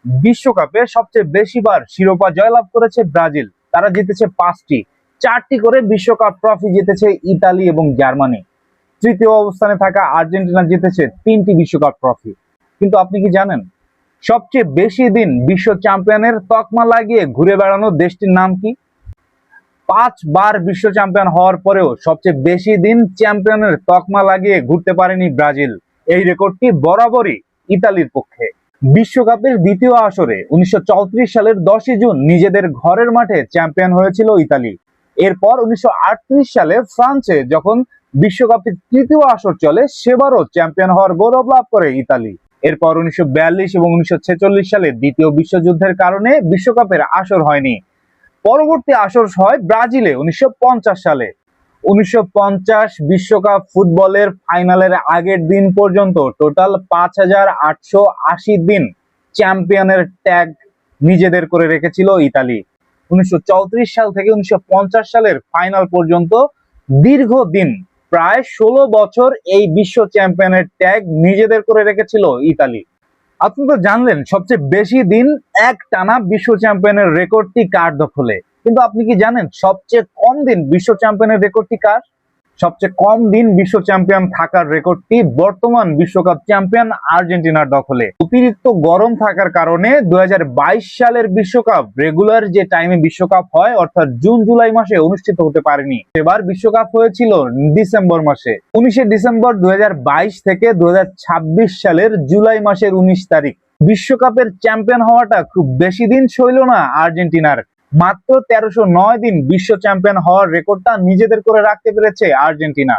বিশ্বকাপে সবচেয়ে বেশিবার শিরোপা জয়লাভ করেছে ব্রাজিল। তারা জিতেছে 5টি, 4টি করে বিশ্বকাপ ট্রফি জিতেছে ইতালি এবং জার্মানি। তৃতীয় অবস্থানে থাকা আর্জেন্টিনা জিতেছে 3টি বিশ্বকাপ ট্রফি। কিন্তু আপনি কি জানেন সবচেয়ে বেশি দিন বিশ্ব চ্যাম্পিয়নের তকমা লাগিয়ে ঘুরে বেড়ানো দেশটির নাম কি? 5বার বিশ্ব চ্যাম্পিয়ন হওয়ার পরেও সবচেয়ে বেশি দিন চ্যাম্পিয়নের তকমা লাগিয়ে ঘুরতে পারেনি ব্রাজিল। এই রেকর্ডটি বরাবরই ইতালির পক্ষে। বিশ্বকাপের দ্বিতীয় আসরে 1934 সালের 10 জুন নিজেদের ঘরের মাঠে চ্যাম্পিয়ন হয়েছিল ইতালি। এরপর 1938 সালে ফ্রান্সে যখন বিশ্বকাপের তৃতীয় আসর চলে, সেবারও চ্যাম্পিয়ন হওয়ার গৌরব লাভ করে ইতালি। এরপর 1942 এবং 1946 সালে দ্বিতীয় বিশ্বযুদ্ধের কারণে বিশ্বকাপের আসর হয়নি। পরবর্তী আসর হয় ব্রাজিলে 1950 সালে। 1950 বিশ্বকাপ ফুটবলের ফাইনালের আগের দিন পর্যন্ত টোটাল 5880 দিন চ্যাম্পিয়নের ট্যাগ নিজেদের করে রেখেছিল ইতালি। 1934 সাল থেকে 1950 সালের ফাইনাল পর্যন্ত দীর্ঘদিন প্রায় 16 বছর এই বিশ্ব চ্যাম্পিয়নের ট্যাগ নিজেদের করে রেখেছিল ইতালি। আপনি তো জানলেন সবচেয়ে বেশি দিন এক টানা বিশ্ব চ্যাম্পিয়নের রেকর্ডটি কার দখলে, কিন্তু আপনি কি জানেন সবচেয়ে কম দিন বিশ্ব চ্যাম্পিয়নের রেকর্ডটি কার? সবচেয়ে কম দিন বিশ্ব চ্যাম্পিয়ন থাকার রেকর্ডটি বর্তমান বিশ্বকাপ চ্যাম্পিয়ন আর্জেন্টিনার দখলে। অতিরিক্ত গরম থাকার কারণে 2022 সালের বিশ্বকাপ রেগুলার যে টাইমে বিশ্বকাপ হয় অর্থাৎ জুন জুলাই মাসে অনুষ্ঠিত হতে পারেনি। এবার বিশ্বকাপ হয়েছিল ডিসেম্বর মাসে। 19 ডিসেম্বর 2022 থেকে 2026 সালের জুলাই মাসের 19 তারিখ। বিশ্বকাপের চ্যাম্পিয়ন হওয়াটা খুব বেশি দিন ছিল না আর্জেন্টিনার। মাত্র 1309 দিন বিশ্ব চ্যাম্পিয়ন হওয়ার রেকর্ডটা নিজেদের করে রাখতে পেরেছে আর্জেন্টিনা।